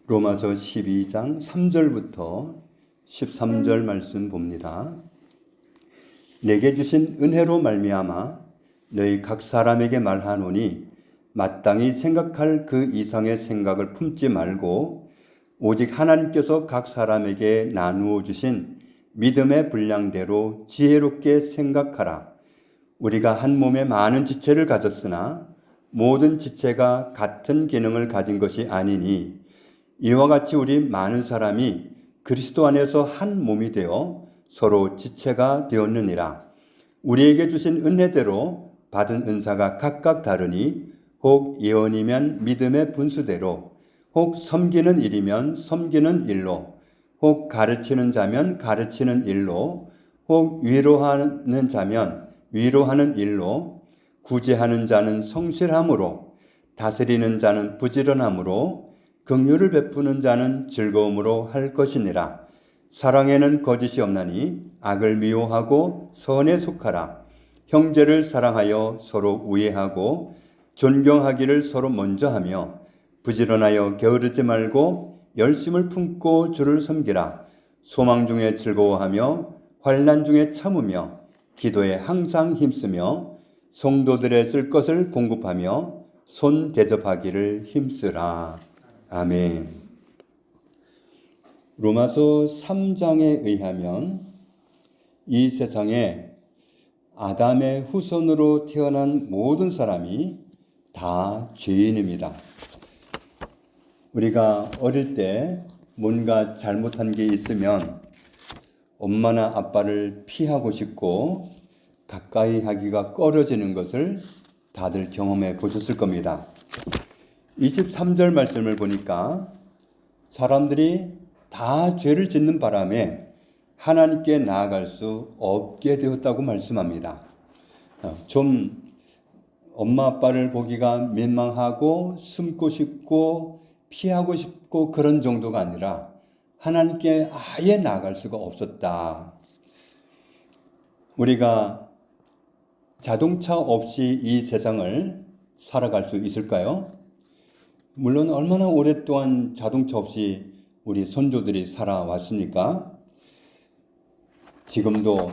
로마서 12장 3절부터 13절 말씀 봅니다. 내게 주신 은혜로 말미암아 너희 각 사람에게 말하노니 마땅히 생각할 그 이상의 생각을 품지 말고 오직 하나님께서 각 사람에게 나누어 주신 믿음의 분량대로 지혜롭게 생각하라. 우리가 한 몸에 많은 지체를 가졌으나 모든 지체가 같은 기능을 가진 것이 아니니 이와 같이 우리 많은 사람이 그리스도 안에서 한 몸이 되어 서로 지체가 되었느니라. 우리에게 주신 은혜대로 받은 은사가 각각 다르니 혹 예언이면 믿음의 분수대로, 혹 섬기는 일이면 섬기는 일로, 혹 가르치는 자면 가르치는 일로, 혹 위로하는 자면 위로하는 일로, 구제하는 자는 성실함으로, 다스리는 자는 부지런함으로, 긍휼을 베푸는 자는 즐거움으로 할 것이니라. 사랑에는 거짓이 없나니 악을 미워하고 선에 속하라. 형제를 사랑하여 서로 우애하고 존경하기를 서로 먼저 하며 부지런하여 게으르지 말고 열심을 품고 주를 섬기라. 소망 중에 즐거워하며 환난 중에 참으며 기도에 항상 힘쓰며 성도들의 쓸 것을 공급하며 손 대접하기를 힘쓰라. 아멘. 로마서 3장에 의하면 이 세상에 아담의 후손으로 태어난 모든 사람이 다 죄인입니다. 우리가 어릴 때 뭔가 잘못한 게 있으면 엄마나 아빠를 피하고 싶고 가까이 하기가 꺼려지는 것을 다들 경험해 보셨을 겁니다. 23절 말씀을 보니까 사람들이 다 죄를 짓는 바람에 하나님께 나아갈 수 없게 되었다고 말씀합니다. 좀 엄마 아빠를 보기가 민망하고 숨고 싶고 피하고 싶고 그런 정도가 아니라 하나님께 아예 나아갈 수가 없었다. 우리가 자동차 없이 이 세상을 살아갈 수 있을까요? 물론 얼마나 오랫동안 자동차 없이 우리 선조들이 살아왔습니까? 지금도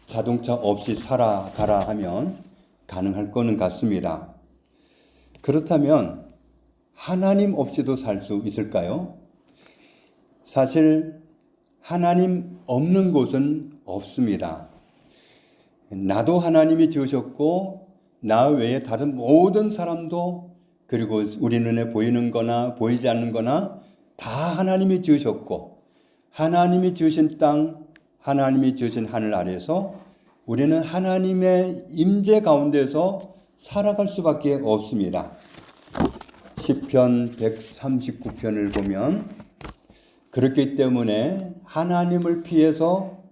자동차 없이 살아가라 하면 가능할 거는 같습니다. 그렇다면 하나님 없이도 살 수 있을까요? 사실 하나님 없는 곳은 없습니다. 나도 하나님이 지으셨고 나 외에 다른 모든 사람도 그리고 우리 눈에 보이는 거나 보이지 않는 거나 다 하나님이 지으셨고 하나님이 지으신 땅, 하나님이 지으신 하늘 아래서 우리는 하나님의 임재 가운데서 살아갈 수밖에 없습니다. 시편 139편을 보면 그렇기 때문에 하나님을 피해서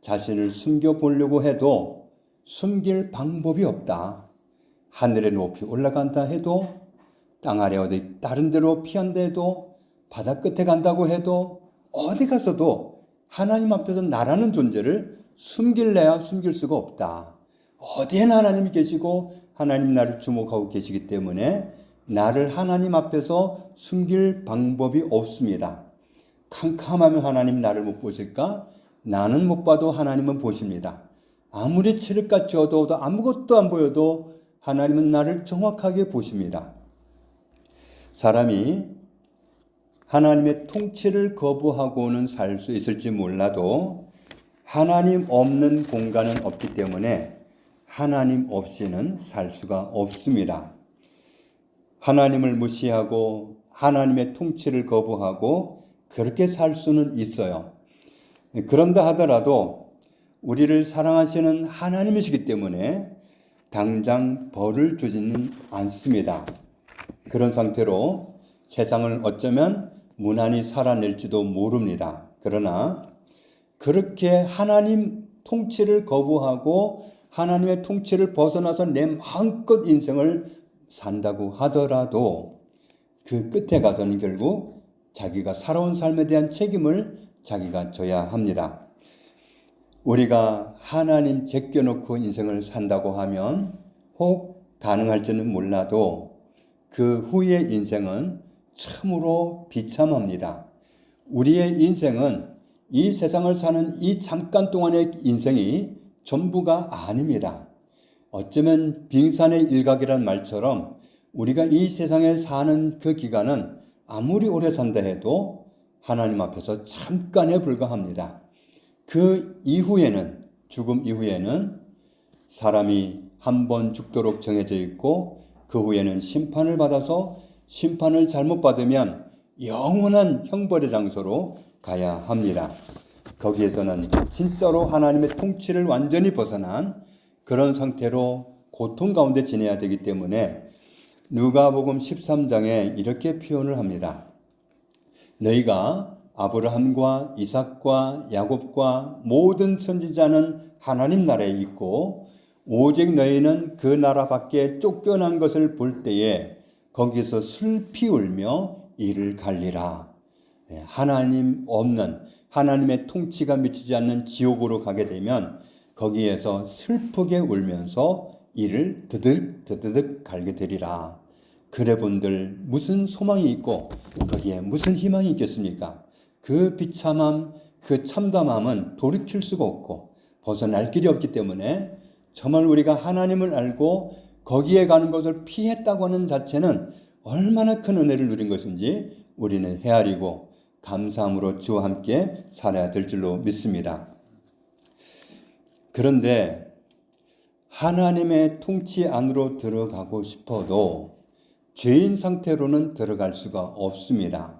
자신을 숨겨보려고 해도 숨길 방법이 없다. 하늘에 높이 올라간다 해도 땅 아래 어디 다른 데로 피한다 해도 바다 끝에 간다고 해도 어디 가서도 하나님 앞에서 나라는 존재를 숨길래야 숨길 수가 없다. 어디에나 하나님이 계시고 하나님 나를 주목하고 계시기 때문에 나를 하나님 앞에서 숨길 방법이 없습니다. 캄캄하면 하나님 나를 못 보실까? 나는 못 봐도 하나님은 보십니다. 아무리 칠흑같이 어두워도 아무것도 안 보여도 하나님은 나를 정확하게 보십니다. 사람이 하나님의 통치를 거부하고는 살 수 있을지 몰라도 하나님 없는 공간은 없기 때문에 하나님 없이는 살 수가 없습니다. 하나님을 무시하고 하나님의 통치를 거부하고 그렇게 살 수는 있어요. 그런다 하더라도 우리를 사랑하시는 하나님이시기 때문에 당장 벌을 주지는 않습니다. 그런 상태로 세상을 어쩌면 무난히 살아낼지도 모릅니다. 그러나 그렇게 하나님 통치를 거부하고 하나님의 통치를 벗어나서 내 마음껏 인생을 산다고 하더라도 그 끝에 가서는 결국 자기가 살아온 삶에 대한 책임을 자기가 져야 합니다. 우리가 하나님 제껴놓고 인생을 산다고 하면 혹 가능할지는 몰라도 그 후의 인생은 참으로 비참합니다. 우리의 인생은 이 세상을 사는 이 잠깐 동안의 인생이 전부가 아닙니다. 어쩌면 빙산의 일각이란 말처럼 우리가 이 세상에 사는 그 기간은 아무리 오래 산다 해도 하나님 앞에서 잠깐에 불과합니다. 그 이후에는, 죽음 이후에는 사람이 한 번 죽도록 정해져 있고 그 후에는 심판을 받아서 심판을 잘못 받으면 영원한 형벌의 장소로 가야 합니다. 거기에서는 진짜로 하나님의 통치를 완전히 벗어난 그런 상태로 고통 가운데 지내야 되기 때문에 누가복음 13장에 이렇게 표현을 합니다. 너희가 아브라함과 이삭과 야곱과 모든 선지자는 하나님 나라에 있고 오직 너희는 그 나라 밖에 쫓겨난 것을 볼 때에 거기서 슬피 울며 이를 갈리라. 하나님 없는, 하나님의 통치가 미치지 않는 지옥으로 가게 되면 거기에서 슬프게 울면서 이를 드득 갈게 되리라. 그래 본들 무슨 소망이 있고 거기에 무슨 희망이 있겠습니까? 그 비참함, 그 참담함은 돌이킬 수가 없고 벗어날 길이 없기 때문에 정말 우리가 하나님을 알고 거기에 가는 것을 피했다고 하는 자체는 얼마나 큰 은혜를 누린 것인지 우리는 헤아리고 감사함으로 주와 함께 살아야 될 줄로 믿습니다. 그런데 하나님의 통치 안으로 들어가고 싶어도 죄인 상태로는 들어갈 수가 없습니다.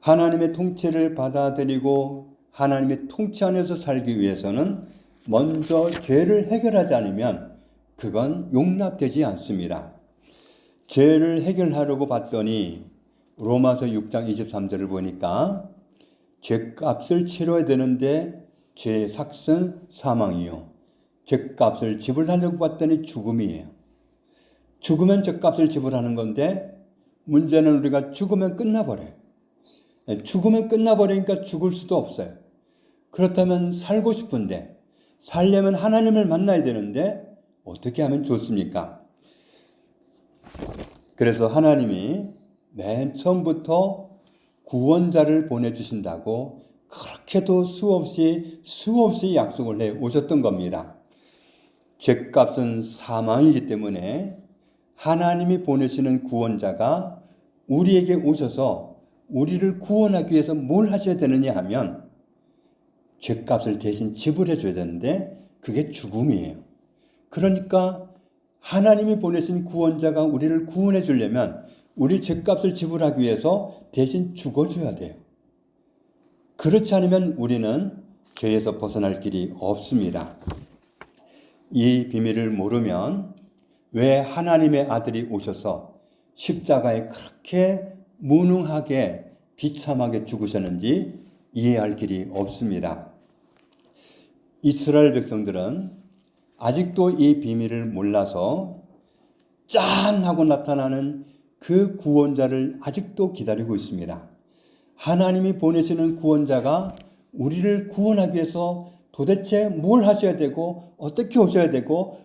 하나님의 통치를 받아들이고 하나님의 통치 안에서 살기 위해서는 먼저 죄를 해결하지 않으면 그건 용납되지 않습니다. 죄를 해결하려고 봤더니 로마서 6장 23절을 보니까 죄값을 치러야 되는데 죄의 삭은 사망이요. 죄값을 지불하려고 봤더니 죽음이에요. 죽으면 죄값을 지불하는 건데 문제는 우리가 죽으면 끝나버려요. 죽으면 끝나버리니까 죽을 수도 없어요. 그렇다면 살고 싶은데 살려면 하나님을 만나야 되는데 어떻게 하면 좋습니까? 그래서 하나님이 맨 처음부터 구원자를 보내주신다고 그렇게도 수없이 약속을 해 오셨던 겁니다. 죄값은 사망이기 때문에 하나님이 보내시는 구원자가 우리에게 오셔서 우리를 구원하기 위해서 뭘 하셔야 되느냐 하면 죄값을 대신 지불해 줘야 되는데 그게 죽음이에요. 그러니까 하나님이 보내신 구원자가 우리를 구원해 주려면 우리 죄값을 지불하기 위해서 대신 죽어줘야 돼요. 그렇지 않으면 우리는 죄에서 벗어날 길이 없습니다. 이 비밀을 모르면 왜 하나님의 아들이 오셔서 십자가에 그렇게 무능하게 비참하게 죽으셨는지 이해할 길이 없습니다. 이스라엘 백성들은 아직도 이 비밀을 몰라서 짠 하고 나타나는 그 구원자를 아직도 기다리고 있습니다. 하나님이 보내시는 구원자가 우리를 구원하기 위해서 도대체 뭘 하셔야 되고 어떻게 오셔야 되고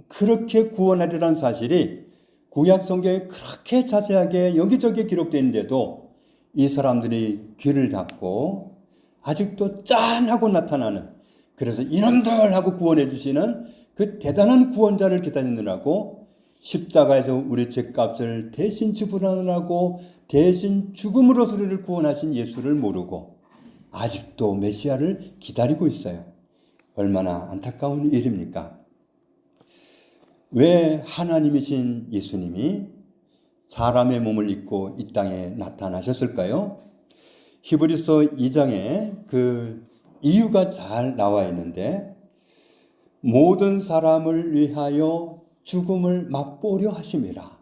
그렇게 구원하리라는 사실이 구약 성경에 그렇게 자세하게 여기저기 기록되어 있는데도 이 사람들이 귀를 닫고 아직도 짠 하고 나타나는, 그래서 이놈들 하고 구원해 주시는 그 대단한 구원자를 기다리느라고 십자가에서 우리 죄값을 대신 지불하느라고 대신 죽음으로서 우리를 구원하신 예수를 모르고 아직도 메시아를 기다리고 있어요. 얼마나 안타까운 일입니까? 왜 하나님이신 예수님이 사람의 몸을 입고 이 땅에 나타나셨을까요? 히브리서 2장에 그 이유가 잘 나와 있는데, 모든 사람을 위하여 죽음을 맛보려 하심이라.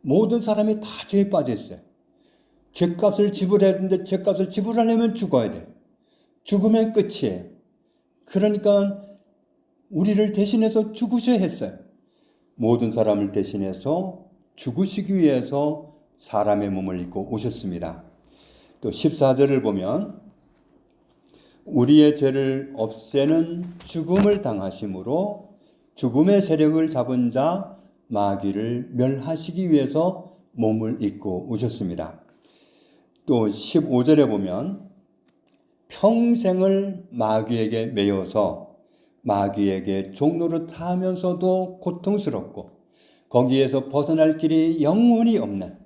모든 사람이 다 죄에 빠져 있어요. 죄값을 지불해야 되는데 죄값을 지불하려면 죽어야 돼. 죽으면 끝이에요. 그러니까 우리를 대신해서 죽으셔야 했어요. 모든 사람을 대신해서 죽으시기 위해서 사람의 몸을 입고 오셨습니다. 또 14절을 보면 우리의 죄를 없애는 죽음을 당하심으로 죽음의 세력을 잡은 자 마귀를 멸하시기 위해서 몸을 입고 오셨습니다. 또 15절에 보면 평생을 마귀에게 매여서 마귀에게 종노릇 하면서도 고통스럽고 거기에서 벗어날 길이 영원히 없는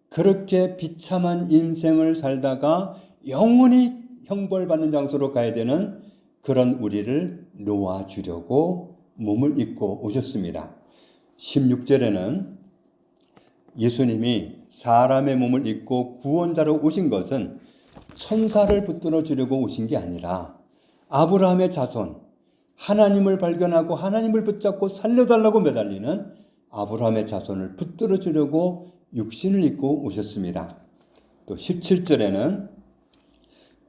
그렇게 비참한 인생을 살다가 영원히 형벌받는 장소로 가야 되는 그런 우리를 놓아주려고 몸을 입고 오셨습니다. 16절에는 예수님이 사람의 몸을 입고 구원자로 오신 것은 천사를 붙들어 주려고 오신 게 아니라 아브라함의 자손, 하나님을 발견하고 하나님을 붙잡고 살려달라고 매달리는 아브라함의 자손을 붙들어 주려고 육신을 입고 오셨습니다. 또 17절에는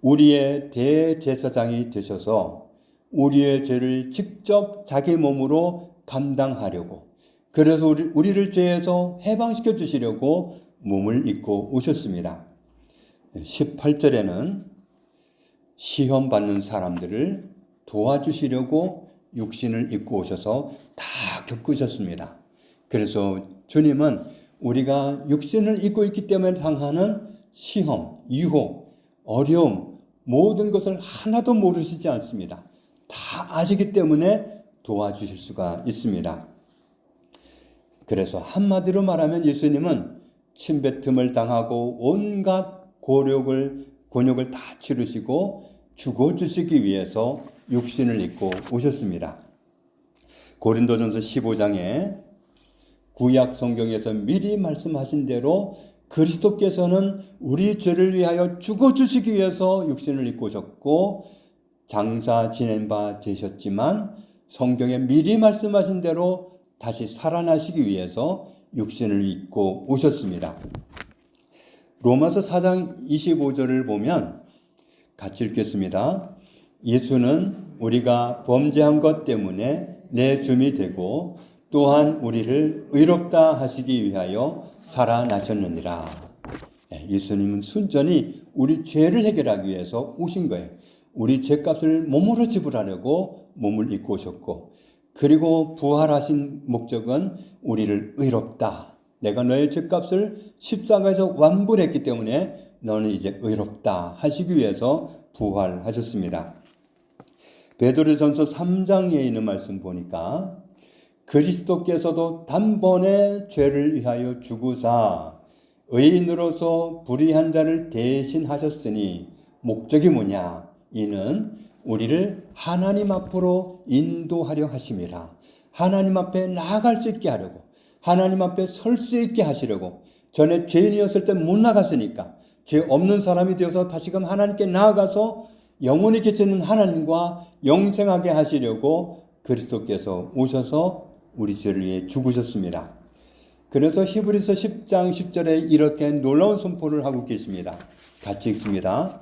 우리의 대제사장이 되셔서 우리의 죄를 직접 자기 몸으로 감당하려고, 그래서 우리를 죄에서 해방시켜 주시려고 몸을 입고 오셨습니다. 18절에는 시험 받는 사람들을 도와주시려고 육신을 입고 오셔서 다 겪으셨습니다. 그래서 주님은 우리가 육신을 입고 있기 때문에 당하는 시험, 유혹, 어려움, 모든 것을 하나도 모르시지 않습니다. 다 아시기 때문에 도와주실 수가 있습니다. 그래서 한마디로 말하면 예수님은 침뱉음을 당하고 온갖 곤욕을 다 치르시고 죽어주시기 위해서 육신을 입고 오셨습니다. 고린도전서 15장에 구약 성경에서 미리 말씀하신 대로 그리스도께서는 우리 죄를 위하여 죽어주시기 위해서 육신을 입고 오셨고 장사 지낸 바 되셨지만 성경에 미리 말씀하신 대로 다시 살아나시기 위해서 육신을 입고 오셨습니다. 로마서 4장 25절을 보면 같이 읽겠습니다. 예수는 우리가 범죄한 것 때문에 내줌이 되고 또한 우리를 의롭다 하시기 위하여 살아나셨느니라. 예수님은 순전히 우리 죄를 해결하기 위해서 오신 거예요. 우리 죄값을 몸으로 지불하려고 몸을 입고 오셨고, 그리고 부활하신 목적은 우리를 의롭다. 내가 너의 죄값을 십자가에서 완불했기 때문에 너는 이제 의롭다 하시기 위해서 부활하셨습니다. 베드로전서 3장에 있는 말씀 보니까 그리스도께서도 단번에 죄를 위하여 죽으사 의인으로서 불의한 자를 대신하셨으니 목적이 뭐냐? 이는 우리를 하나님 앞으로 인도하려 하심이라. 하나님 앞에 나아갈 수 있게 하려고, 하나님 앞에 설 수 있게 하시려고. 전에 죄인이었을 때 못 나갔으니까 죄 없는 사람이 되어서 다시금 하나님께 나아가서 영원히 계시는 하나님과 영생하게 하시려고 그리스도께서 오셔서 우리 죄를 위해 죽으셨습니다. 그래서 히브리서 10장 10절에 이렇게 놀라운 선포를 하고 계십니다. 같이 읽습니다.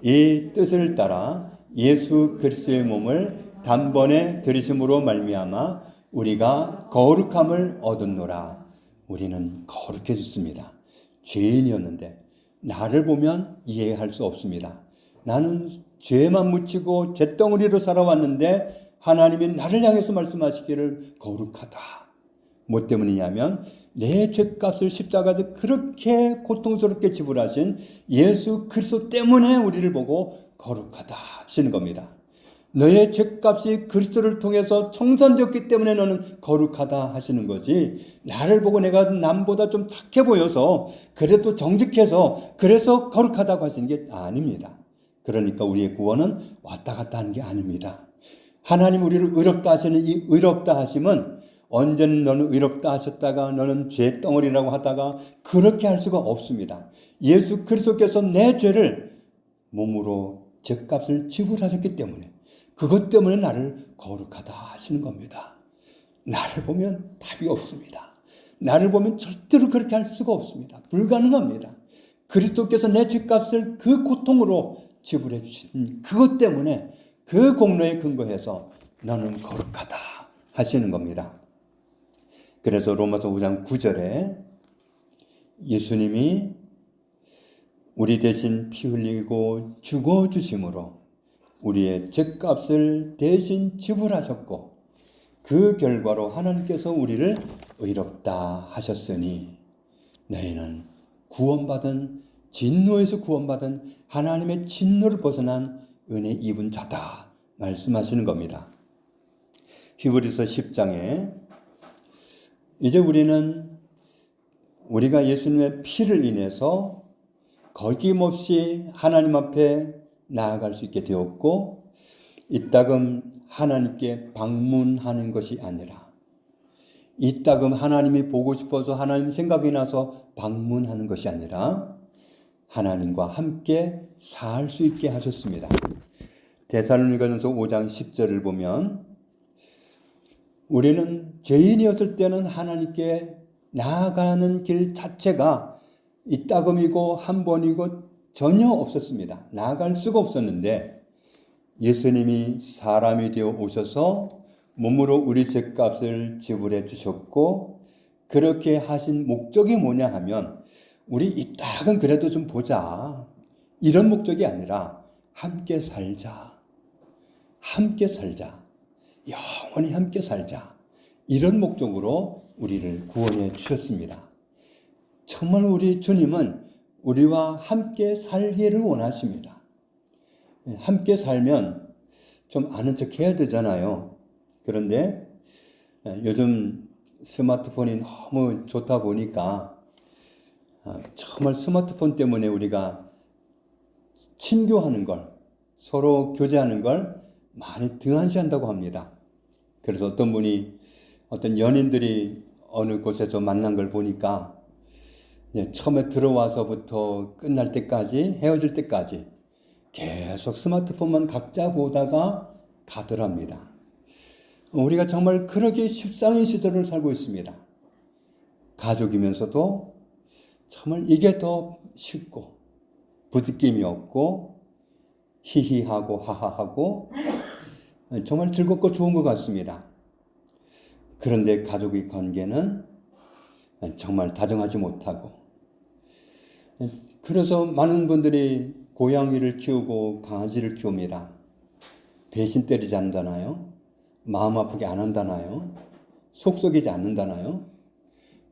이 뜻을 따라 예수 그리스도의 몸을 단번에 들이심으로 말미암아 우리가 거룩함을 얻었노라. 우리는 거룩해졌습니다. 죄인이었는데 나를 보면 이해할 수 없습니다. 나는 죄만 묻히고 죄덩어리로 살아왔는데 하나님이 나를 향해서 말씀하시기를 거룩하다. 뭐 때문이냐면 내 죄값을 십자가에서 그렇게 고통스럽게 지불하신 예수 그리스도 때문에 우리를 보고 거룩하다 하시는 겁니다. 너의 죄값이 그리스도를 통해서 청산되었기 때문에 너는 거룩하다 하시는 거지, 나를 보고 내가 남보다 좀 착해 보여서 그래도 정직해서 그래서 거룩하다고 하시는 게 아닙니다. 그러니까 우리의 구원은 왔다 갔다 하는 게 아닙니다. 하나님 우리를 의롭다 하시는 이 의롭다 하심은 언제는 너는 의롭다 하셨다가 너는 죄덩어리라고 하다가 그렇게 할 수가 없습니다. 예수 그리스도께서 내 죄를 몸으로 죄값을 지불하셨기 때문에, 그것 때문에 나를 거룩하다 하시는 겁니다. 나를 보면 답이 없습니다. 나를 보면 절대로 그렇게 할 수가 없습니다. 불가능합니다. 그리스도께서 내 죄값을 그 고통으로 지불해 주신 그것 때문에 그 공로에 근거해서 너는 거룩하다 하시는 겁니다. 그래서 로마서 5장 9절에 예수님이 우리 대신 피 흘리고 죽어주심으로 우리의 죄값을 대신 지불하셨고 그 결과로 하나님께서 우리를 의롭다 하셨으니 너희는 구원받은 진노에서 구원받은 하나님의 진노를 벗어난 은혜 입은 자다 말씀하시는 겁니다. 히브리서 10장에 이제 우리가 예수님의 피를 인해서 거김없이 하나님 앞에 나아갈 수 있게 되었고, 이따금 하나님께 방문하는 것이 아니라, 이따금 하나님이 보고 싶어서 하나님 생각이 나서 방문하는 것이 아니라 하나님과 함께 살 수 있게 하셨습니다. 데살로니가전서 5장 10절을 보면 우리는 죄인이었을 때는 하나님께 나아가는 길 자체가 이따금이고 한 번이고 전혀 없었습니다. 나아갈 수가 없었는데 예수님이 사람이 되어 오셔서 몸으로 우리 죄값을 지불해 주셨고, 그렇게 하신 목적이 뭐냐 하면 우리 이따금 그래도 좀 보자, 이런 목적이 아니라 함께 살자, 함께 살자, 영원히 함께 살자, 이런 목적으로 우리를 구원해 주셨습니다. 정말 우리 주님은 우리와 함께 살기를 원하십니다. 함께 살면 좀 아는 척 해야 되잖아요. 그런데 요즘 스마트폰이 너무 좋다 보니까 정말 스마트폰 때문에 우리가 친교하는 걸, 서로 교제하는 걸 많이 등한시한다고 합니다. 그래서 어떤 연인들이 어느 곳에서 만난 걸 보니까 처음에 들어와서부터 끝날 때까지, 헤어질 때까지 계속 스마트폰만 각자 보다가 가더랍니다. 우리가 정말 그렇게 십상의 시절을 살고 있습니다. 가족이면서도 정말 이게 더 쉽고 부딪힘이 없고 히히하고 하하하고 정말 즐겁고 좋은 것 같습니다. 그런데 가족의 관계는 정말 다정하지 못하고, 그래서 많은 분들이 고양이를 키우고 강아지를 키웁니다. 배신 때리지 않는다나요? 마음 아프게 안 한다나요? 속썩이지 않는다나요?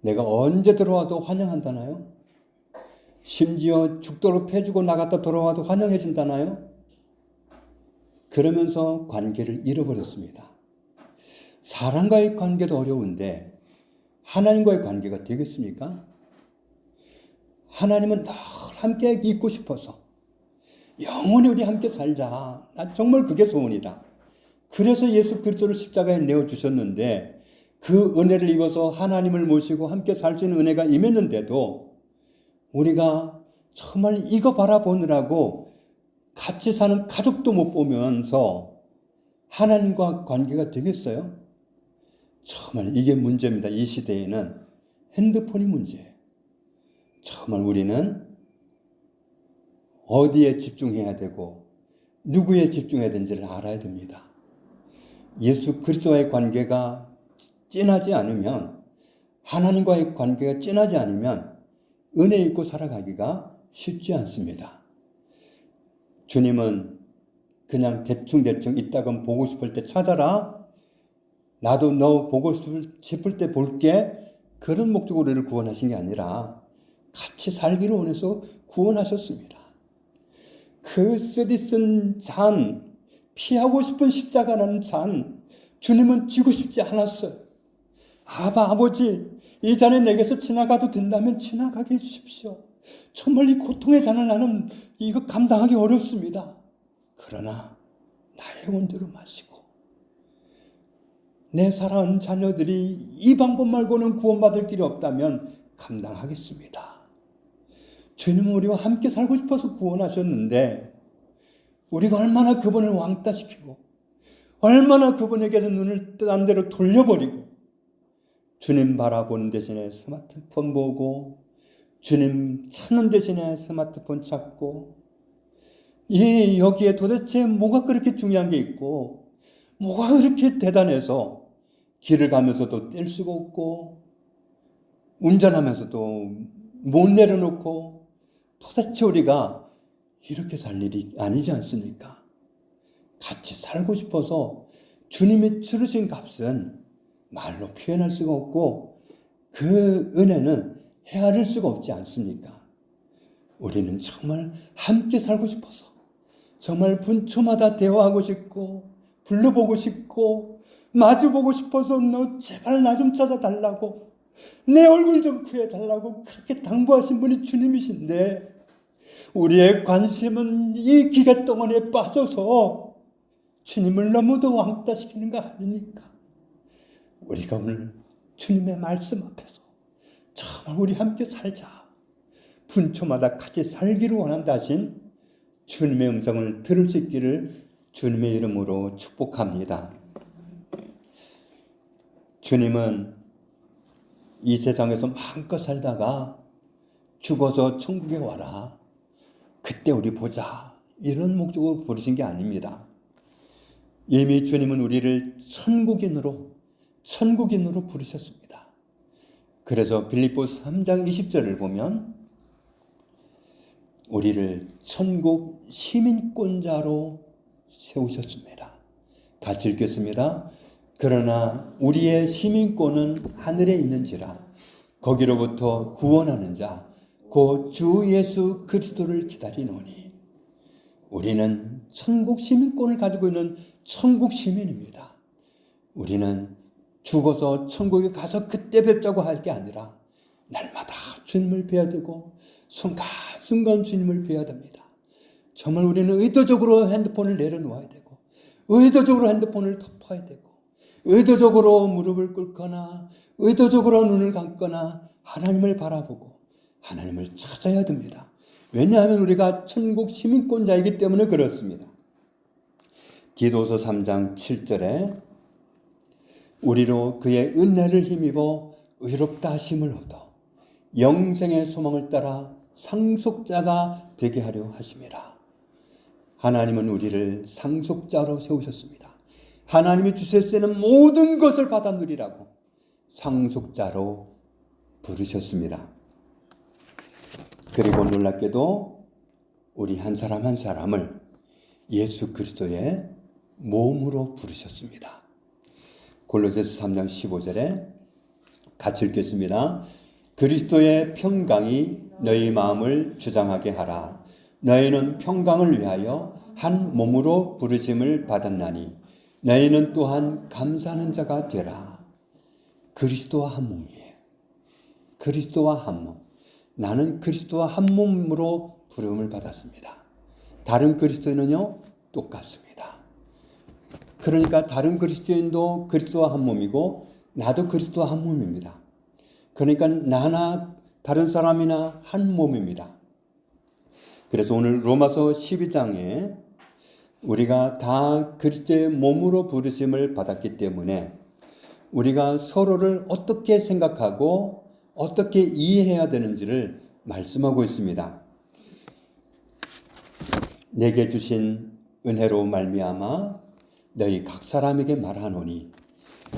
내가 언제 들어와도 환영한다나요? 심지어 죽도록 패주고 나갔다 돌아와도 환영해 준다나요? 그러면서 관계를 잃어버렸습니다. 사람과의 관계도 어려운데 하나님과의 관계가 되겠습니까? 하나님은 늘 함께 있고 싶어서 영원히 우리 함께 살자. 나 정말 그게 소원이다. 그래서 예수 그리스도를 십자가에 내어주셨는데, 그 은혜를 입어서 하나님을 모시고 함께 살 수 있는 은혜가 임했는데도 우리가 정말 이거 바라보느라고 같이 사는 가족도 못 보면서 하나님과 관계가 되겠어요? 정말 이게 문제입니다. 이 시대에는 핸드폰이 문제예요. 정말 우리는 어디에 집중해야 되고 누구에 집중해야 되는지를 알아야 됩니다. 예수 그리스도와의 관계가 진하지 않으면, 하나님과의 관계가 진하지 않으면 은혜 있고 살아가기가 쉽지 않습니다. 주님은 그냥 대충 이따금 보고 싶을 때 찾아라, 나도 너 보고 싶을 때 볼게, 그런 목적으로 우리를 구원하신 게 아니라 같이 살기를 원해서 구원하셨습니다. 그 쓰디쓴 잔, 피하고 싶은 십자가라는 잔, 주님은 쥐고 싶지 않았어요. 아버지, 이 잔이 내게서 지나가도 된다면 지나가게 해주십시오. 정말 이 고통의 잔을 나는 이거 감당하기 어렵습니다. 그러나 나의 원대로 마시고 내 사랑하는 자녀들이 이 방법 말고는 구원받을 길이 없다면 감당하겠습니다. 주님은 우리와 함께 살고 싶어서 구원하셨는데, 우리가 얼마나 그분을 왕따시키고 얼마나 그분에게서 눈을 딴 데로 돌려버리고 주님 바라보는 대신에 스마트폰 보고, 주님 찾는 대신에 스마트폰 찾고, 여기에 도대체 뭐가 그렇게 중요한 게 있고 뭐가 그렇게 대단해서 길을 가면서도 뗄 수가 없고 운전하면서도 못 내려놓고, 도대체 우리가 이렇게 살 일이 아니지 않습니까? 같이 살고 싶어서 주님이 치르신 값은 말로 표현할 수가 없고, 그 은혜는 헤아릴 수가 없지 않습니까? 우리는 정말 함께 살고 싶어서 정말 분초마다 대화하고 싶고 불러보고 싶고 마주보고 싶어서 너 제발 나 좀 찾아달라고 내 얼굴 좀 구해달라고 그렇게 당부하신 분이 주님이신데 우리의 관심은 이 기계덩어리에 빠져서 주님을 너무도 왕따시키는 거 아닙니까? 우리가 오늘 주님의 말씀 앞에서 정말 우리 함께 살자. 분초마다 같이 살기를 원한다 하신 주님의 음성을 들을 수 있기를 주님의 이름으로 축복합니다. 주님은 이 세상에서 마음껏 살다가 죽어서 천국에 와라. 그때 우리 보자. 이런 목적으로 부르신 게 아닙니다. 이미 주님은 우리를 천국인으로 부르셨습니다. 그래서 빌립보서 3장 20절을 보면 우리를 천국 시민권자로 세우셨습니다. 같이 읽겠습니다. 그러나 우리의 시민권은 하늘에 있는지라 거기로부터 구원하는 자 곧 주 예수 그리스도를 기다리노니 우리는 천국 시민권을 가지고 있는 천국 시민입니다. 우리는 죽어서 천국에 가서 그때 뵙자고 할 게 아니라 날마다 주님을 뵈야 되고 순간순간 주님을 뵈야 됩니다. 정말 우리는 의도적으로 핸드폰을 내려놓아야 되고 의도적으로 핸드폰을 덮어야 되고 의도적으로 무릎을 꿇거나 의도적으로 눈을 감거나 하나님을 바라보고 하나님을 찾아야 됩니다. 왜냐하면 우리가 천국 시민권자이기 때문에 그렇습니다. 디도서 3장 7절에 우리로 그의 은혜를 힘입어 의롭다 하심을 얻어 영생의 소망을 따라 상속자가 되게 하려 하심이라. 하나님은 우리를 상속자로 세우셨습니다. 하나님이 주실수있는 모든 것을 받아 누리라고 상속자로 부르셨습니다. 그리고 놀랍게도 우리 한 사람 한 사람을 예수 그리스도의 몸으로 부르셨습니다. 골로새서 3장 15절에 같이 읽겠습니다. 그리스도의 평강이 너희 마음을 주장하게 하라. 너희는 평강을 위하여 한 몸으로 부르심을 받았나니 너희는 또한 감사하는 자가 되라. 그리스도와 한 몸이에요. 그리스도와 한 몸. 나는 그리스도와 한 몸으로 부름을 받았습니다. 다른 그리스도인은요 똑같습니다. 그러니까 다른 그리스도인도 그리스도와 한 몸이고 나도 그리스도와 한 몸입니다. 그러니까 나나 다른 사람이나 한 몸입니다. 그래서 오늘 로마서 12장에 우리가 다 그리스도의 몸으로 부르심을 받았기 때문에 우리가 서로를 어떻게 생각하고 어떻게 이해해야 되는지를 말씀하고 있습니다. 내게 주신 은혜로 말미암아 너희 각 사람에게 말하노니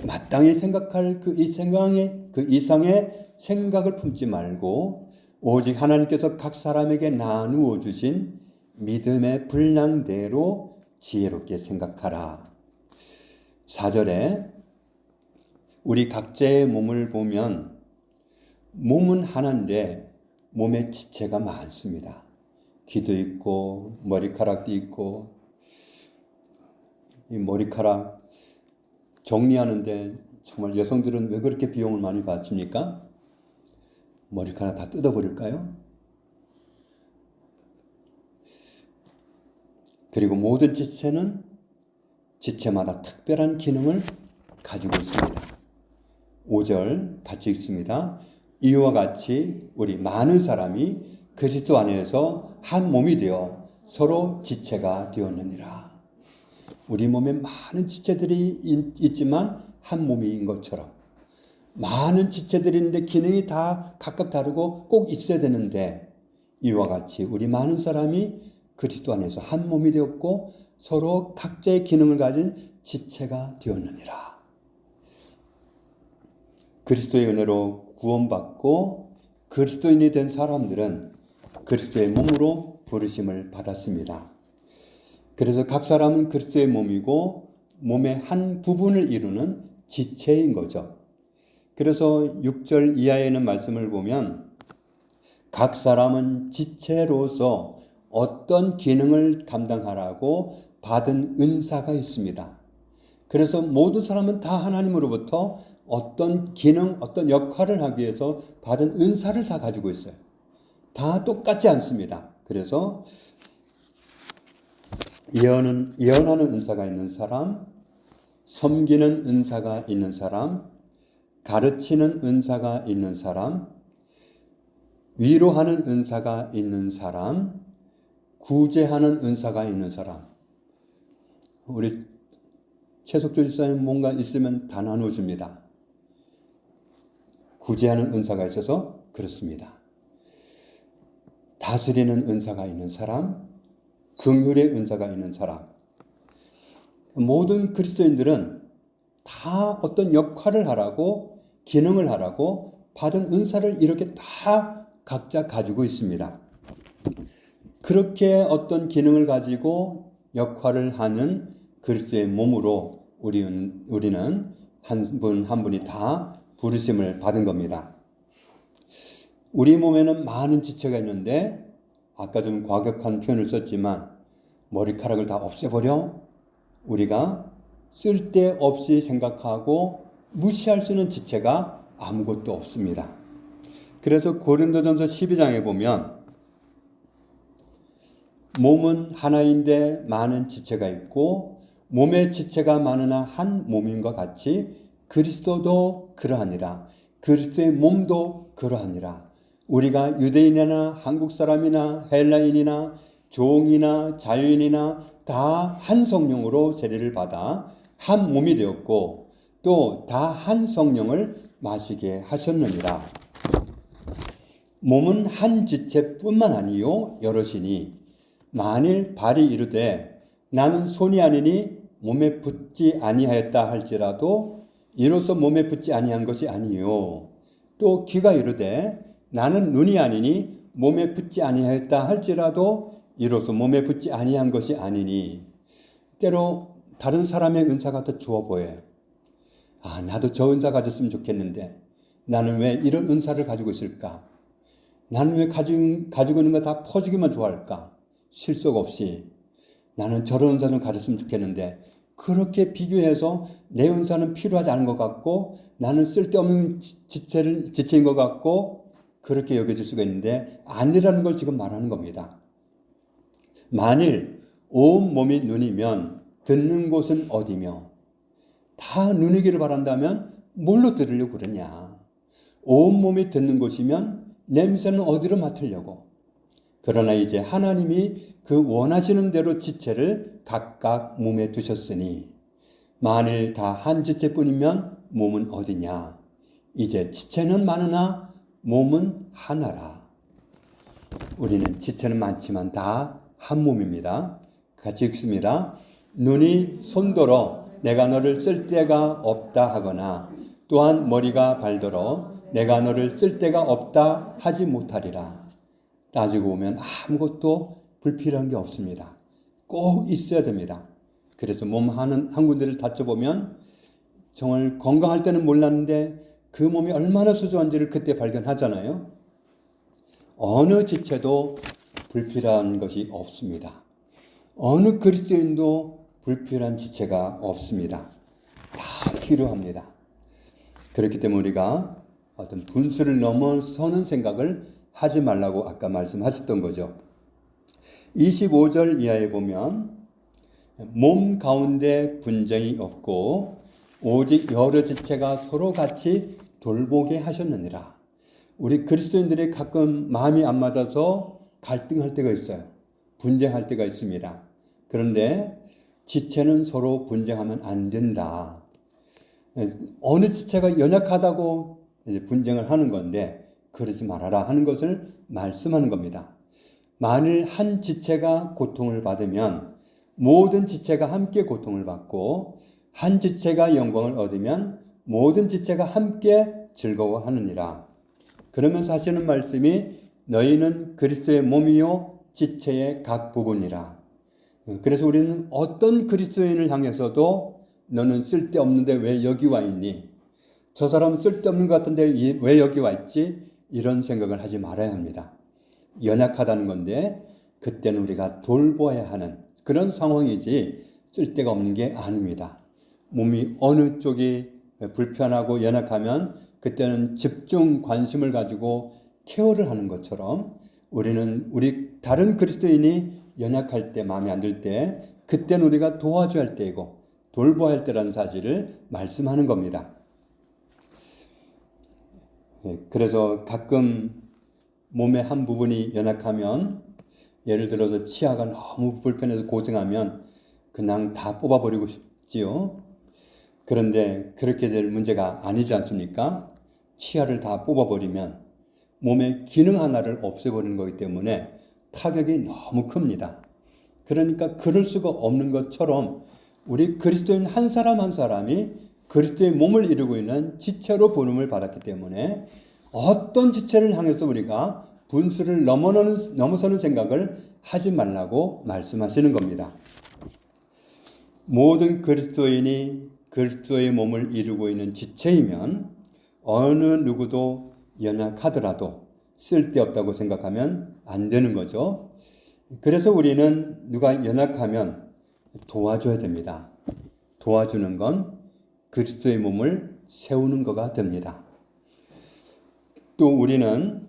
마땅히 생각할 그 이상의 생각을 품지 말고 오직 하나님께서 각 사람에게 나누어 주신 믿음의 분량대로 지혜롭게 생각하라. 4절에 우리 각자의 몸을 보면 몸은 하나인데 몸에 지체가 많습니다. 귀도 있고 머리카락도 있고 이 머리카락 정리하는데 정말 여성들은 왜 그렇게 비용을 많이 받습니까? 머리카락 다 뜯어버릴까요? 그리고 모든 지체는 지체마다 특별한 기능을 가지고 있습니다. 5절 같이 읽습니다. 이와 같이 우리 많은 사람이 그리스도 안에서 한 몸이 되어 서로 지체가 되었느니라. 우리 몸에 많은 지체들이 있지만 한 몸인 것처럼 많은 지체들이 있는데 기능이 다 각각 다르고 꼭 있어야 되는데 이와 같이 우리 많은 사람이 그리스도 안에서 한 몸이 되었고 서로 각자의 기능을 가진 지체가 되었느니라. 그리스도의 은혜로 구원받고 그리스도인이 된 사람들은 그리스도의 몸으로 부르심을 받았습니다. 그래서 각 사람은 그리스도의 몸이고 몸의 한 부분을 이루는 지체인 거죠. 그래서 6절 이하에 있는 말씀을 보면 각 사람은 지체로서 어떤 기능을 감당하라고 받은 은사가 있습니다. 그래서 모든 사람은 다 하나님으로부터 어떤 기능, 어떤 역할을 하기 위해서 받은 은사를 다 가지고 있어요. 다 똑같지 않습니다. 그래서 예언하는 은사가 있는 사람, 섬기는 은사가 있는 사람, 가르치는 은사가 있는 사람, 위로하는 은사가 있는 사람, 구제하는 은사가 있는 사람. 우리 최석조 집사님 뭔가 있으면 다 나눠줍니다. 구제하는 은사가 있어서 그렇습니다. 다스리는 은사가 있는 사람, 긍휼의 은사가 있는 사람. 모든 그리스도인들은 다 어떤 역할을 하라고, 기능을 하라고 받은 은사를 이렇게 다 각자 가지고 있습니다. 그렇게 어떤 기능을 가지고 역할을 하는 그리스도의 몸으로 우리는 한 분 한 분이 다 부르심을 받은 겁니다. 우리 몸에는 많은 지체가 있는데 아까 좀 과격한 표현을 썼지만 머리카락을 다 없애버려 우리가 쓸데없이 생각하고 무시할 수 있는 지체가 아무것도 없습니다. 그래서 고린도전서 12장에 보면 몸은 하나인데 많은 지체가 있고 몸의 지체가 많으나 한 몸인 것 같이 그리스도도 그러하니라. 그리스도의 몸도 그러하니라. 우리가 유대인이나 한국 사람이나 헬라인이나 종이나 자유인이나 다 한 성령으로 세례를 받아 한 몸이 되었고 또 다 한 성령을 마시게 하셨느니라. 몸은 한 지체뿐만 아니요 여럿이니 만일 발이 이르되 나는 손이 아니니 몸에 붙지 아니하였다 할지라도 이로써 몸에 붙지 아니한 것이 아니요 또 귀가 이르되 나는 눈이 아니니 몸에 붙지 아니하였다 할지라도 이로써 몸에 붙지 아니한 것이 아니니. 때로 다른 사람의 은사가 더 좋아 보여요. 나도 저 은사 가졌으면 좋겠는데 나는 왜 이런 은사를 가지고 있을까? 나는 왜 가지고 있는 거 다 퍼주기만 좋아할까? 실속 없이. 나는 저런 은사 좀 가졌으면 좋겠는데 그렇게 비교해서 내 은사는 필요하지 않은 것 같고 나는 쓸데없는 지체인 것 같고 그렇게 여겨질 수가 있는데 아니라는 걸 지금 말하는 겁니다. 만일 온 몸이 눈이면 듣는 곳은 어디며 다 눈이기를 바란다면 뭘로 들으려고 그러냐. 온 몸이 듣는 곳이면 냄새는 어디로 맡으려고. 그러나 이제 하나님이 그 원하시는 대로 지체를 각각 몸에 두셨으니 만일 다 한 지체뿐이면 몸은 어디냐. 이제 지체는 많으나 몸은 하나라. 우리는 지체는 많지만 다 한 몸입니다. 같이 읽습니다. 눈이 손더러 내가 너를 쓸 데가 없다 하거나 또한 머리가 발더러 내가 너를 쓸 데가 없다 하지 못하리라. 따지고 보면 아무것도 불필요한 게 없습니다. 꼭 있어야 됩니다. 그래서 몸 한 군데를 다쳐보면 정말 건강할 때는 몰랐는데 그 몸이 얼마나 소중한지를 그때 발견하잖아요. 어느 지체도 불필요한 것이 없습니다. 어느 그리스도인도 불필요한 지체가 없습니다. 다 필요합니다. 그렇기 때문에 우리가 어떤 분수를 넘어서는 생각을 하지 말라고 아까 말씀하셨던 거죠. 25절 이하에 보면 몸 가운데 분쟁이 없고 오직 여러 지체가 서로 같이 돌보게 하셨느니라. 우리 그리스도인들이 가끔 마음이 안 맞아서 갈등할 때가 있어요. 분쟁할 때가 있습니다. 그런데 지체는 서로 분쟁하면 안 된다. 어느 지체가 연약하다고 분쟁을 하는 건데 그러지 말아라 하는 것을 말씀하는 겁니다. 만일 한 지체가 고통을 받으면 모든 지체가 함께 고통을 받고 한 지체가 영광을 얻으면 모든 지체가 함께 즐거워하느니라. 그러면서 하시는 말씀이 너희는 그리스도의 몸이요 지체의 각 부분이라. 그래서 우리는 어떤 그리스도인을 향해서도 너는 쓸데없는데 왜 여기 와 있니? 저 사람은 쓸데없는 것 같은데 왜 여기 와 있지? 이런 생각을 하지 말아야 합니다. 연약하다는 건데 그때는 우리가 돌보아야 하는 그런 상황이지 쓸데가 없는 게 아닙니다. 몸이 어느 쪽이 불편하고 연약하면 그때는 집중 관심을 가지고 케어를 하는 것처럼 우리는 우리 다른 그리스도인이 연약할 때 마음에 안 들 때 그때는 우리가 도와줘야 할 때이고 돌보아야 할 때라는 사실을 말씀하는 겁니다. 그래서 가끔 몸의 한 부분이 연약하면 예를 들어서 치아가 너무 불편해서 고생하면 그냥 다 뽑아버리고 싶지요. 그런데 그렇게 될 문제가 아니지 않습니까? 치아를 다 뽑아버리면 몸의 기능 하나를 없애버리는 거기 때문에 타격이 너무 큽니다. 그러니까 그럴 수가 없는 것처럼 우리 그리스도인 한 사람 한 사람이 그리스도의 몸을 이루고 있는 지체로 부름을 받았기 때문에 어떤 지체를 향해서 우리가 분수를 넘어서는 생각을 하지 말라고 말씀하시는 겁니다. 모든 그리스도인이 그리스도의 몸을 이루고 있는 지체이면 어느 누구도 연약하더라도 쓸데없다고 생각하면 안 되는 거죠. 그래서 우리는 누가 연약하면 도와줘야 됩니다. 도와주는 건 그리스도의 몸을 세우는 거가 됩니다. 또 우리는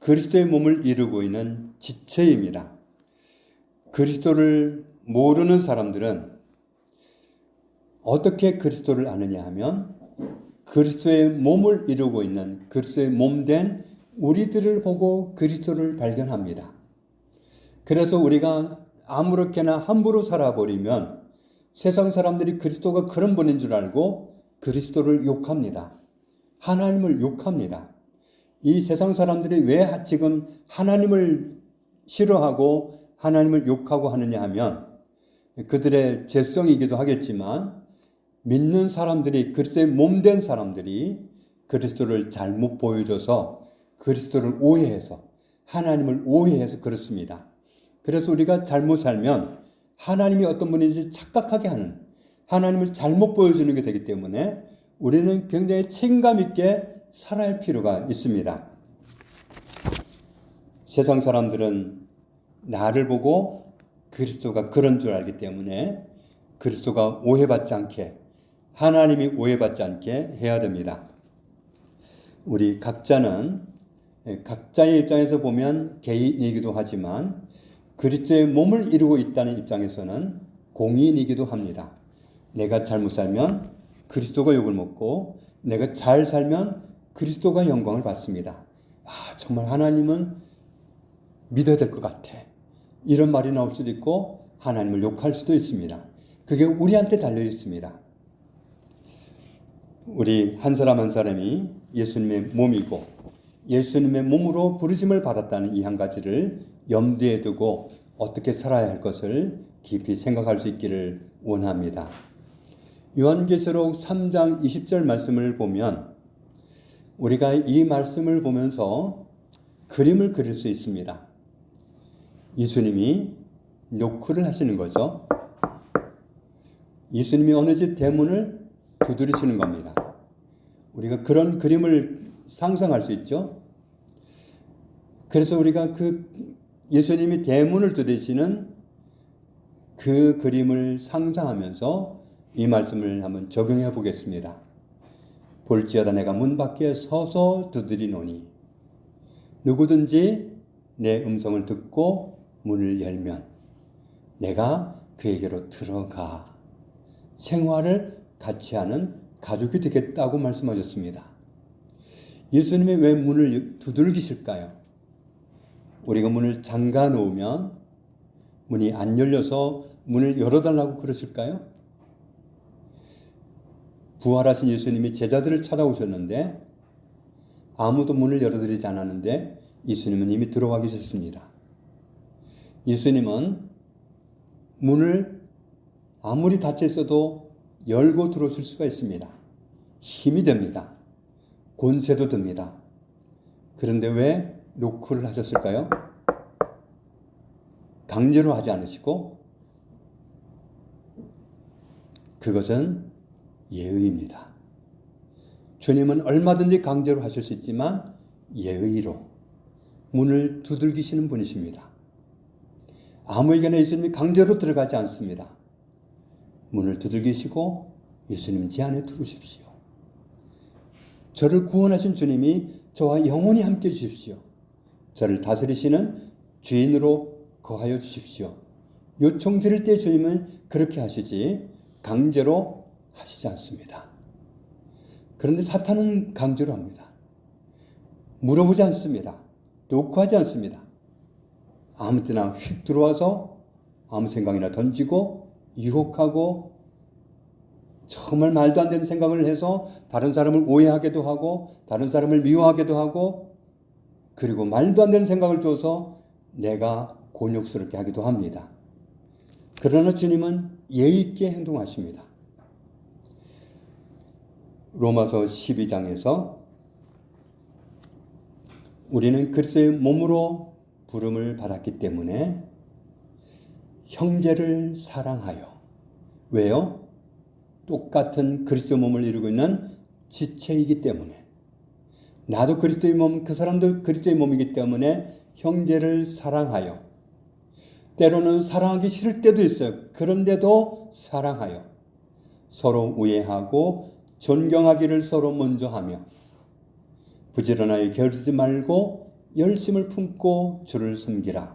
그리스도의 몸을 이루고 있는 지체입니다. 그리스도를 모르는 사람들은 어떻게 그리스도를 아느냐 하면 그리스도의 몸을 이루고 있는 그리스도의 몸된 우리들을 보고 그리스도를 발견합니다. 그래서 우리가 아무렇게나 함부로 살아버리면 세상 사람들이 그리스도가 그런 분인 줄 알고 그리스도를 욕합니다. 하나님을 욕합니다. 이 세상 사람들이 왜 지금 하나님을 싫어하고 하나님을 욕하고 하느냐 하면 그들의 죄성이기도 하겠지만 믿는 사람들이 그리스도의 몸된 사람들이 그리스도를 잘못 보여줘서 그리스도를 오해해서 하나님을 오해해서 그렇습니다. 그래서 우리가 잘못 살면 하나님이 어떤 분인지 착각하게 하는 하나님을 잘못 보여주는 게 되기 때문에 우리는 굉장히 책임감 있게 살아야 할 필요가 있습니다. 세상 사람들은 나를 보고 그리스도가 그런 줄 알기 때문에 그리스도가 오해받지 않게 하나님이 오해받지 않게 해야 됩니다. 우리 각자는 각자의 입장에서 보면 개인이기도 하지만 그리스도의 몸을 이루고 있다는 입장에서는 공인이기도 합니다. 내가 잘못 살면 그리스도가 욕을 먹고 내가 잘 살면 그리스도가 영광을 받습니다. 정말 하나님은 믿어야 될 것 같아. 이런 말이 나올 수도 있고 하나님을 욕할 수도 있습니다. 그게 우리한테 달려 있습니다. 우리 한 사람 한 사람이 예수님의 몸이고 예수님의 몸으로 부르심을 받았다는 이 한 가지를 염두에 두고 어떻게 살아야 할 것을 깊이 생각할 수 있기를 원합니다. 요한계시록 3장 20절 말씀을 보면 우리가 이 말씀을 보면서 그림을 그릴 수 있습니다. 예수님이 노크를 하시는 거죠. 예수님이 어느 집 대문을 두드리시는 겁니다. 우리가 그런 그림을 상상할 수 있죠. 그래서 우리가 그 예수님이 대문을 두드리시는 그 그림을 상상하면서 이 말씀을 한번 적용해 보겠습니다. 볼지어다 내가 문 밖에 서서 두드리노니 누구든지 내 음성을 듣고 문을 열면 내가 그에게로 들어가 생활을 같이 하는 가족이 되겠다고 말씀하셨습니다. 예수님이 왜 문을 두들기실까요? 우리가 문을 잠가 놓으면 문이 안 열려서 문을 열어달라고 그러실까요? 부활하신 예수님이 제자들을 찾아오셨는데 아무도 문을 열어드리지 않았는데 예수님은 이미 들어와 계셨습니다. 예수님은 문을 아무리 닫혀 있어도 열고 들어오실 수가 있습니다. 힘이 됩니다. 권세도 듭니다. 그런데 왜 노크를 하셨을까요? 강제로 하지 않으시고 그것은 예의입니다. 주님은 얼마든지 강제로 하실 수 있지만 예의로 문을 두들기시는 분이십니다. 아무에게나 예수님이 강제로 들어가지 않습니다. 문을 두들기시고 예수님 제 안에 들어오십시오. 저를 구원하신 주님이 저와 영원히 함께 해주십시오. 저를 다스리시는 주인으로 거하여 주십시오. 요청 드릴 때 주님은 그렇게 하시지 강제로 하시지 않습니다. 그런데 사탄은 강제로 합니다. 물어보지 않습니다. 요구하지 않습니다. 아무 때나 휙 들어와서 아무 생각이나 던지고 유혹하고 정말 말도 안 되는 생각을 해서 다른 사람을 오해하게도 하고 다른 사람을 미워하게도 하고 그리고 말도 안 되는 생각을 줘서 내가 곤욕스럽게 하기도 합니다. 그러나 주님은 예의 있게 행동하십니다. 로마서 12장에서 우리는 그리스도의 몸으로 부름을 받았기 때문에 형제를 사랑하여. 왜요? 똑같은 그리스도 몸을 이루고 있는 지체이기 때문에. 나도 그리스도의 몸, 그 사람도 그리스도의 몸이기 때문에 형제를 사랑하여. 때로는 사랑하기 싫을 때도 있어요. 그런데도 사랑하여. 서로 우애하고 존경하기를 서로 먼저 하며 부지런하여 게으르지 말고 열심을 품고 주를 섬기라.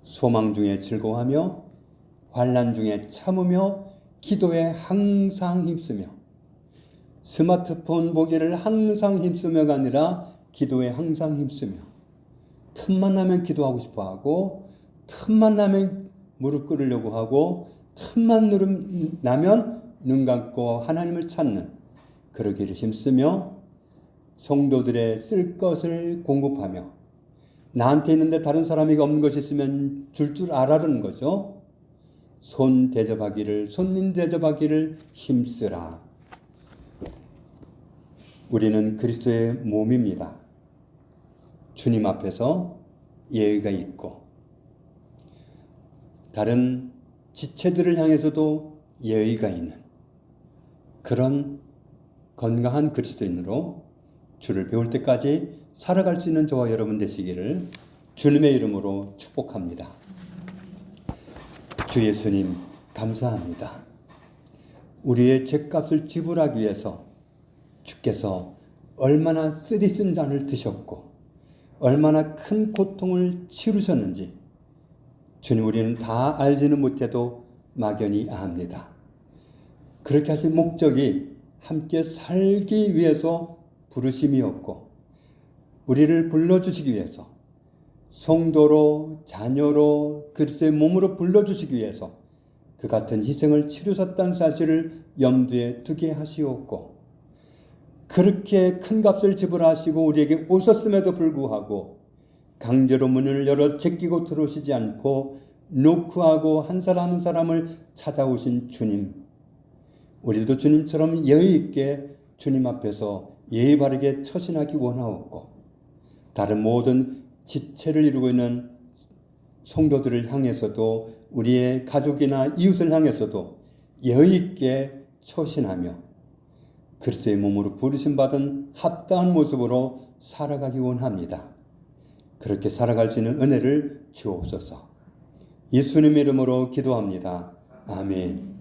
소망 중에 즐거워하며 환난 중에 참으며 기도에 항상 힘쓰며. 스마트폰 보기를 항상 힘쓰며가 아니라 기도에 항상 힘쓰며. 틈만 나면 기도하고 싶어하고 틈만 나면 무릎 꿇으려고 하고 틈만 나면 눈 감고 하나님을 찾는 그러기를 힘쓰며 성도들의 쓸 것을 공급하며 나한테 있는데 다른 사람에게 없는 것이 있으면 줄 알아라는 거죠. 손님 대접하기를 힘쓰라. 우리는 그리스도의 몸입니다. 주님 앞에서 예의가 있고 다른 지체들을 향해서도 예의가 있는 그런 건강한 그리스도인으로 주를 배울 때까지 살아갈 수 있는 저와 여러분 되시기를 주님의 이름으로 축복합니다. 주 예수님 감사합니다. 우리의 죄값을 지불하기 위해서 주께서 얼마나 쓰디쓴 잔을 드셨고 얼마나 큰 고통을 치르셨는지 주님 우리는 다 알지는 못해도 막연히 압니다. 그렇게 하신 목적이 함께 살기 위해서 부르심이었고 우리를 불러주시기 위해서 성도로 자녀로 그리스도의 몸으로 불러주시기 위해서 그 같은 희생을 치르셨다는 사실을 염두에 두게 하시었고 그렇게 큰 값을 지불하시고 우리에게 오셨음에도 불구하고 강제로 문을 열어 제끼고 들어오시지 않고 노크하고 한 사람 한 사람을 찾아오신 주님, 우리도 주님처럼 예의 있게 주님 앞에서 예의 바르게 처신하기 원하옵고 다른 모든 지체를 이루고 있는 성도들을 향해서도 우리의 가족이나 이웃을 향해서도 예의 있게 처신하며 그리스도의 몸으로 부르심 받은 합당한 모습으로 살아가기 원합니다. 그렇게 살아갈 수 있는 은혜를 주옵소서. 예수님의 이름으로 기도합니다. 아멘.